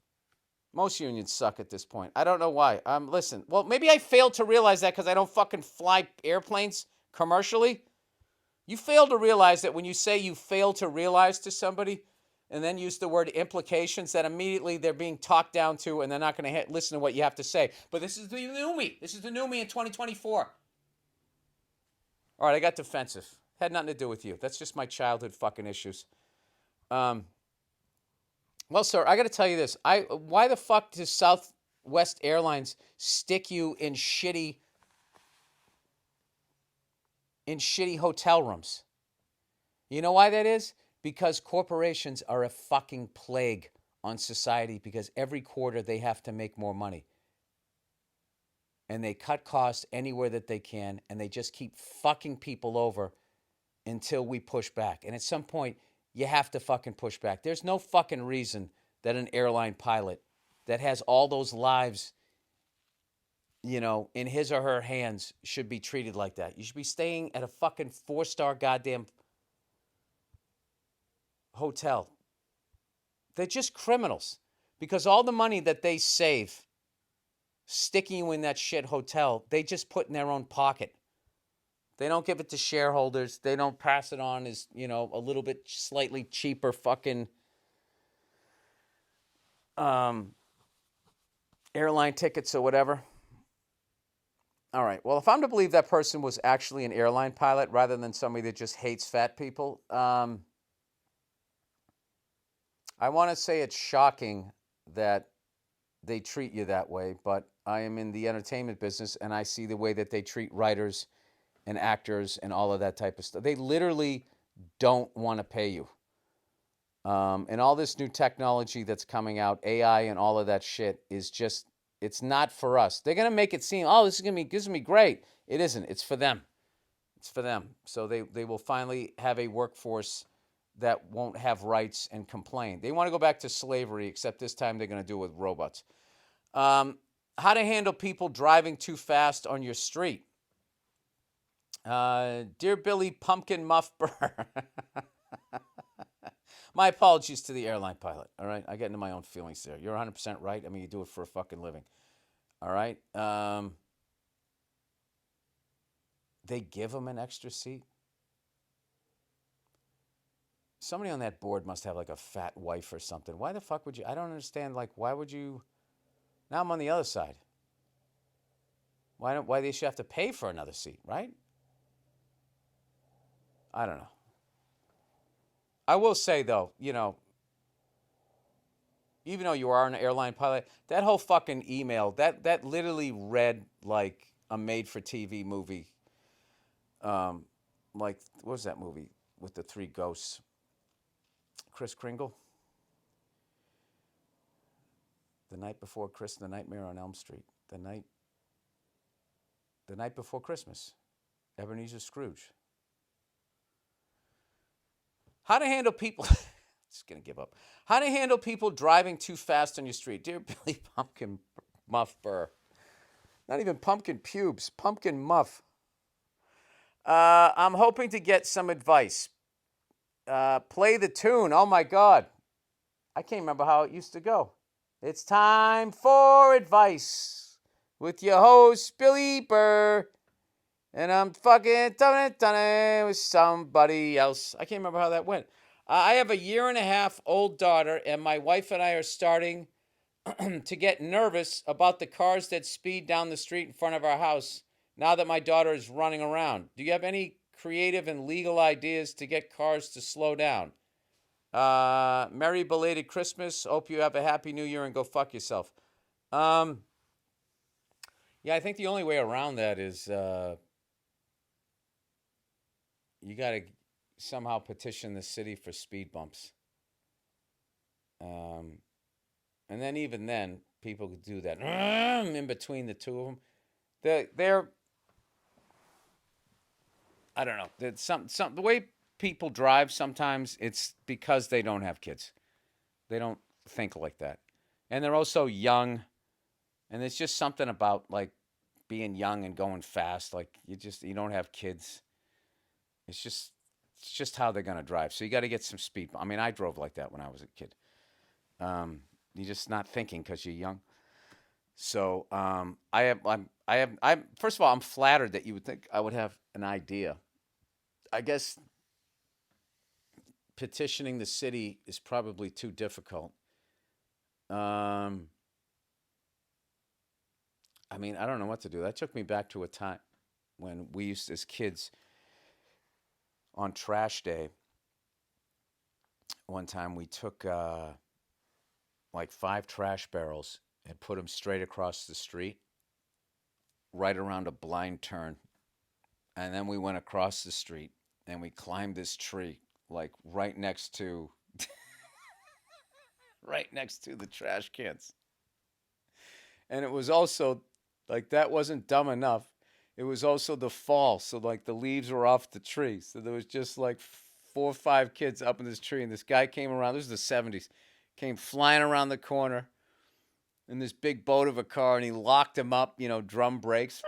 Most unions suck at this point. I don't know why. Listen, well, maybe I failed to realize that because I don't fucking fly airplanes commercially. You fail to realize that when you say you fail to realize to somebody and then use the word implications, that immediately they're being talked down to and they're not going to listen to what you have to say. But this is the new me. This is the new me in 2024. All right, I got defensive. Had nothing to do with you. That's just my childhood fucking issues. Well, sir, I got to tell you this. Why the fuck does Southwest Airlines stick you in shitty hotel rooms? You know why that is? Because corporations are a fucking plague on society because every quarter they have to make more money. And they cut costs anywhere that they can, and they just keep fucking people over until we push back. And at some point, you have to fucking push back. There's no fucking reason that an airline pilot that has all those lives, in his or her hands should be treated like that. You should be staying at a fucking 4-star goddamn hotel. They're just criminals because all the money that they save sticking you in that shit hotel, they just put in their own pocket. They don't give it to shareholders. They don't pass it on as, a little bit slightly cheaper fucking airline tickets or whatever. All right. Well, if I'm to believe that person was actually an airline pilot rather than somebody that just hates fat people, I want to say it's shocking that they treat you that way, but I am in the entertainment business and I see the way that they treat writers and actors and all of that type of stuff. They literally don't want to pay you. And all this new technology that's coming out, AI and all of that shit is just, it's not for us. They're going to make it seem, oh, this is going to be great. It isn't. It's for them. It's for them. So they will finally have a workforce that won't have rights and complain. They want to go back to slavery, except this time they're going to do it with robots. How to handle people driving too fast on your street. Dear Billy Pumpkin Muff Burr. My apologies to the airline pilot, all right? I get into my own feelings there. You're 100% right. I mean, you do it for a fucking living, all right? They give him an extra seat. Somebody on that board must have like a fat wife or something. Why the fuck would you? I don't understand. Like, why would you? Now I'm on the other side. Why they should have to pay for another seat, right? I don't know. I will say though, even though you are an airline pilot, that whole fucking email, that literally read like a made-for-TV movie. Like, what was that movie with the 3 ghosts? Kris Kringle? The Night Before Christmas, The Nightmare on Elm Street. The night before Christmas. Ebenezer Scrooge. How to handle people... Just going to give up. How to handle people driving too fast on your street. Dear Billy Pumpkin Muff Burr. Not even pumpkin pubes. Pumpkin muff. I'm hoping to get some advice. Play the tune. Oh, my God. I can't remember how it used to go. It's time for advice with your host, Billy Burr. And I'm fucking done it with somebody else. I can't remember how that went. I have a 1.5-year-old daughter, and my wife and I are starting to get nervous about the cars that speed down the street in front of our house now that my daughter is running around. Do you have any creative and legal ideas to get cars to slow down? Merry belated Christmas. Hope you have a happy new year and go fuck yourself. Yeah, I think the only way around that is you got to somehow petition the city for speed bumps. And then even then, people could do that in between the two of them. They're I don't know. Some the way people drive sometimes it's because they don't have kids. They don't think like that. And they're also young. And there's just something about like being young and going fast. Like you don't have kids. It's just it's just how they're gonna drive. So you got to get some speed. I mean, I drove like that when I was a kid. You're just not thinking because you're young. So I'm first of all, I'm flattered that you would think I would have an idea. I guess petitioning the city is probably too difficult. Um, I mean, I don't know what to do. That took me back to a time when we used, as kids, on trash day. One time we took like 5 trash barrels and put them straight across the street, right around a blind turn, and then we went across the street and we climbed this tree, like right next to the trash cans. And it was also like that wasn't dumb enough. It was also the fall, so like the leaves were off the tree. So there was just like 4 or 5 kids up in this tree, and this guy came around. This is the '70s. Came flying around the corner in this big boat of a car, and he locked him up. Drum brakes.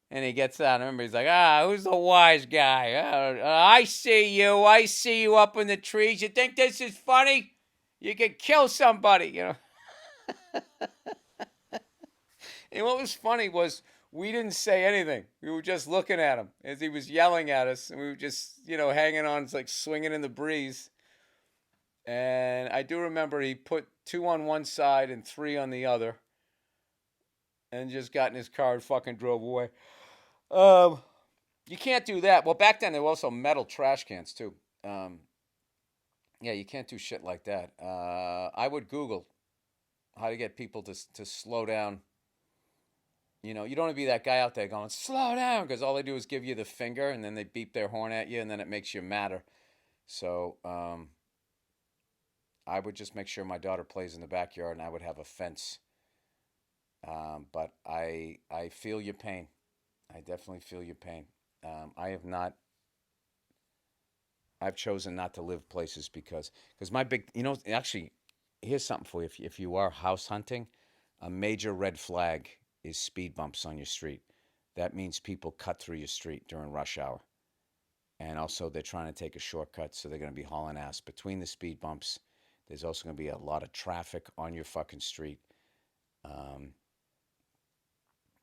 And he gets out. I remember he's like, who's the wise guy? I see you. I see you up in the trees. You think this is funny? You could kill somebody. And what was funny was we didn't say anything. We were just looking at him as he was yelling at us, and we were just, hanging on, it's like swinging in the breeze. And I do remember he put 2 on one side and 3 on the other, and just got in his car and fucking drove away. You can't do that. Well, back then there were also metal trash cans too. Yeah, you can't do shit like that. I would Google how to get people to slow down. You don't want to be that guy out there going, slow down, because all they do is give you the finger and then they beep their horn at you and then it makes you madder. So I would just make sure my daughter plays in the backyard and I would have a fence. But I feel your pain. I definitely feel your pain. I have not. I've chosen not to live places because my big, actually, here's something for you. If you are house hunting, a major red flag is speed bumps on your street. That means people cut through your street during rush hour. And also, they're trying to take a shortcut, so they're going to be hauling ass between the speed bumps. There's also going to be a lot of traffic on your fucking street.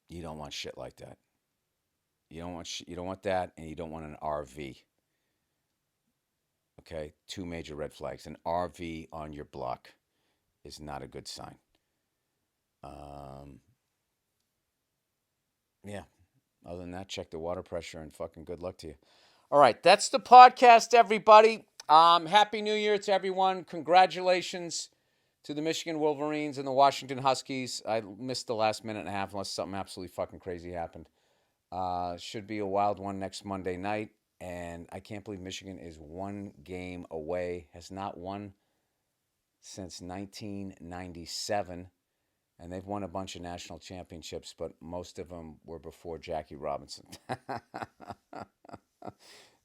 You don't want shit like that. You don't want that, and you don't want an RV. Okay, 2 major red flags. An RV on your block is not a good sign. Yeah. Other than that, check the water pressure and fucking good luck to you. All right, that's the podcast, everybody. Happy New Year to everyone. Congratulations to the Michigan Wolverines and the Washington Huskies. I missed the last minute and a half unless something absolutely fucking crazy happened. Should be a wild one next Monday night. And I can't believe Michigan is 1 game away, has not won since 1997. And they've won a bunch of national championships, but most of them were before Jackie Robinson.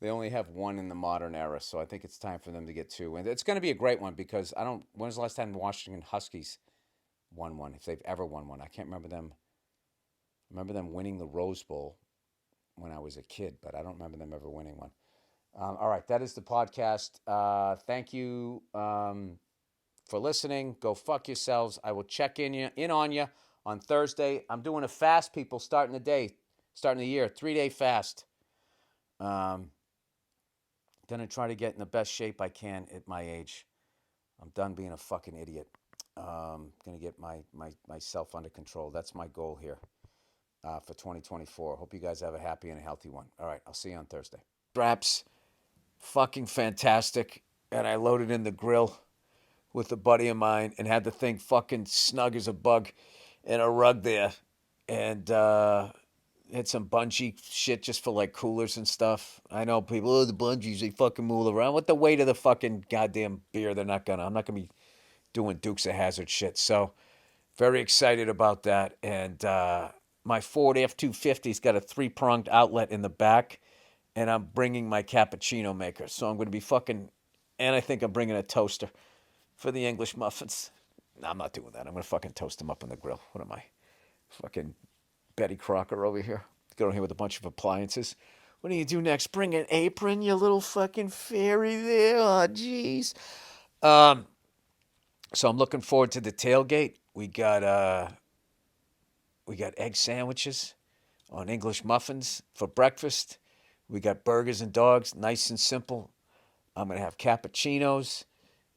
They only have 1 in the modern era, so I think it's time for them to get 2. And it's going to be a great one because when was the last time the Washington Huskies won one, if they've ever won one? I can't remember them. I remember them winning the Rose Bowl when I was a kid, but I don't remember them ever winning one. All right, that is the podcast. Thank you for listening. Go fuck yourselves. I will check in on you on Thursday. I'm doing a fast, people, starting the year, 3-day fast. Gonna try to get in the best shape I can at my age. I'm done being a fucking idiot. Gonna get myself under control. That's my goal here for 2024. Hope you guys have a happy and a healthy one. All right, I'll see you on Thursday. Straps, fucking fantastic. And I loaded in the grill with a buddy of mine and had the thing fucking snug as a bug and a rug there. And had some bungee shit just for like coolers and stuff. I know people, the bungees, they fucking move around. With the weight of the fucking goddamn beer, I'm not going to be doing Dukes of Hazzard shit. So very excited about that. And my Ford F-250's got a 3-pronged outlet in the back. And I'm bringing my cappuccino maker. So I'm going to be and I think I'm bringing a toaster. for the English muffins. No, I'm not doing that. I'm gonna fucking toast them up on the grill. What am I? Fucking Betty Crocker over here. Go in here with a bunch of appliances. What do you do next? Bring an apron, you little fucking fairy there. Oh, jeez. Um, so I'm looking forward to the tailgate. We got egg sandwiches on English muffins for breakfast. We got burgers and dogs, nice and simple. I'm gonna have cappuccinos.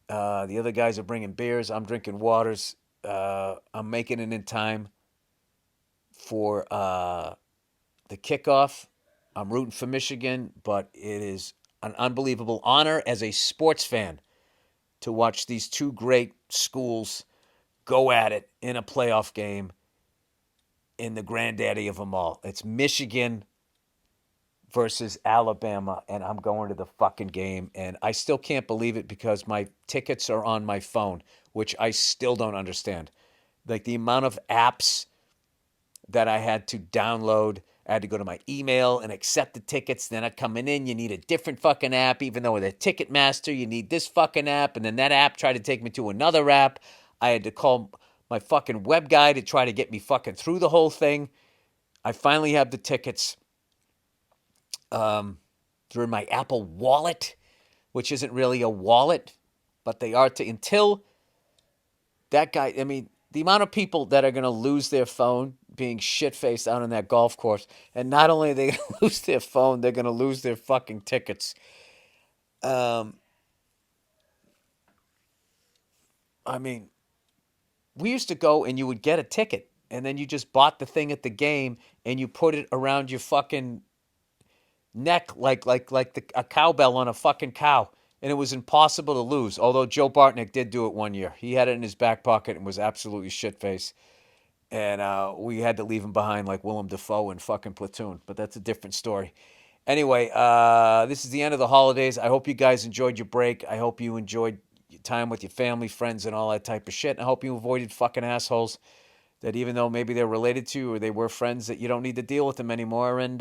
The other guys are bringing beers. I'm drinking waters. I'm making it in time for the kickoff. I'm rooting for Michigan, but it is an unbelievable honor as a sports fan to watch these two great schools go at it in a playoff game in the granddaddy of them all. It's Michigan versus Alabama, and I'm going to the fucking game. And I still can't believe it because my tickets are on my phone, which I still don't understand. Like the amount of apps that I had to download. I had to go to my email and accept the tickets. Then coming in, you need a different fucking app. Even though with a Ticketmaster, you need this fucking app. And then that app tried to take me to another app. I had to call my fucking web guy to try to get me fucking through the whole thing. I finally have the tickets through my Apple Wallet, which isn't really a wallet, but they are to until that guy. I mean, the amount of people that are going to lose their phone being shit-faced out on that golf course, and not only are they going to lose their phone, they're going to lose their fucking tickets. I mean, we used to go and you would get a ticket, and then you just bought the thing at the game, and you put it around your fucking neck like a cowbell on a fucking cow, and it was impossible to lose. Although Joe Bartnick did do it one year, he had it in his back pocket and was absolutely shit-faced. And we had to leave him behind like Willem Dafoe in fucking Platoon. But that's a different story. Anyway, this is the end of the holidays. I hope you guys enjoyed your break. I hope you enjoyed your time with your family, friends, and all that type of shit. And I hope you avoided fucking assholes that even though maybe they're related to you or they were friends, that you don't need to deal with them anymore. And,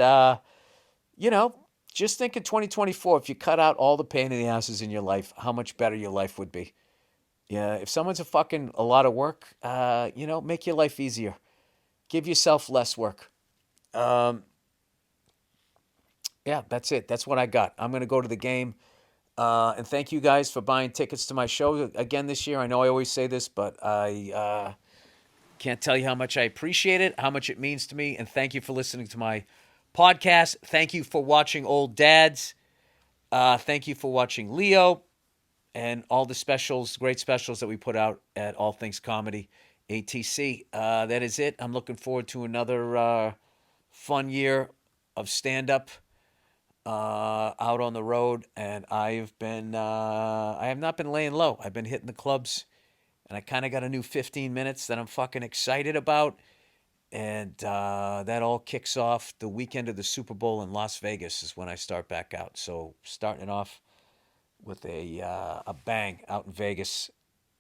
you know, just think in 2024, if you cut out all the pain in the asses in your life, how much better your life would be. Yeah, if someone's a lot of work, make your life easier. Give yourself less work. Yeah, that's it. That's what I got. I'm going to go to the game. And thank you guys for buying tickets to my show again this year. I know I always say this, but I can't tell you how much I appreciate it, how much it means to me. And thank you for listening to my podcast. Thank you for watching Old Dads. Thank you for watching Leo and all the specials, great specials that we put out at All Things Comedy, ATC. That is it. I'm looking forward to another fun year of stand-up out on the road, and I have not been laying low. I've been hitting the clubs, and I kind of got a new 15 minutes that I'm fucking excited about, and that all kicks off the weekend of the Super Bowl in Las Vegas is when I start back out. So starting off with a bang out in Vegas,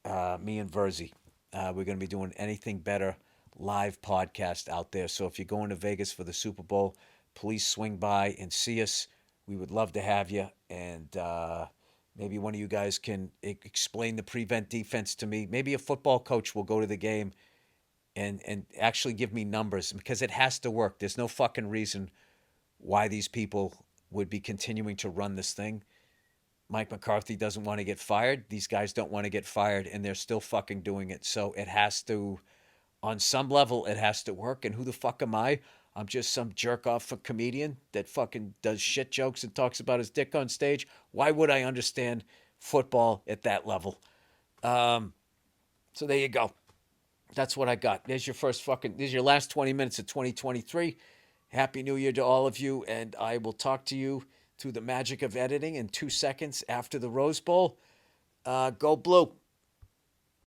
me and Verzi. We're going to be doing Anything Better live podcast out there. So if you're going to Vegas for the Super Bowl, please swing by and see us. We would love to have you. And maybe one of you guys can explain the prevent defense to me. Maybe a football coach will go to the game and actually give me numbers because it has to work. There's no fucking reason why these people would be continuing to run this thing. Mike McCarthy doesn't want to get fired. These guys don't want to get fired, and they're still fucking doing it. So it has to, on some level, it has to work. And who the fuck am I? I'm just some jerk-off comedian that fucking does shit jokes and talks about his dick on stage. Why would I understand football at that level? So there you go. That's what I got. There's your last 20 minutes of 2023. Happy New Year to all of you, and I will talk to you through the magic of editing in 2 seconds after the Rose Bowl. Go Blue.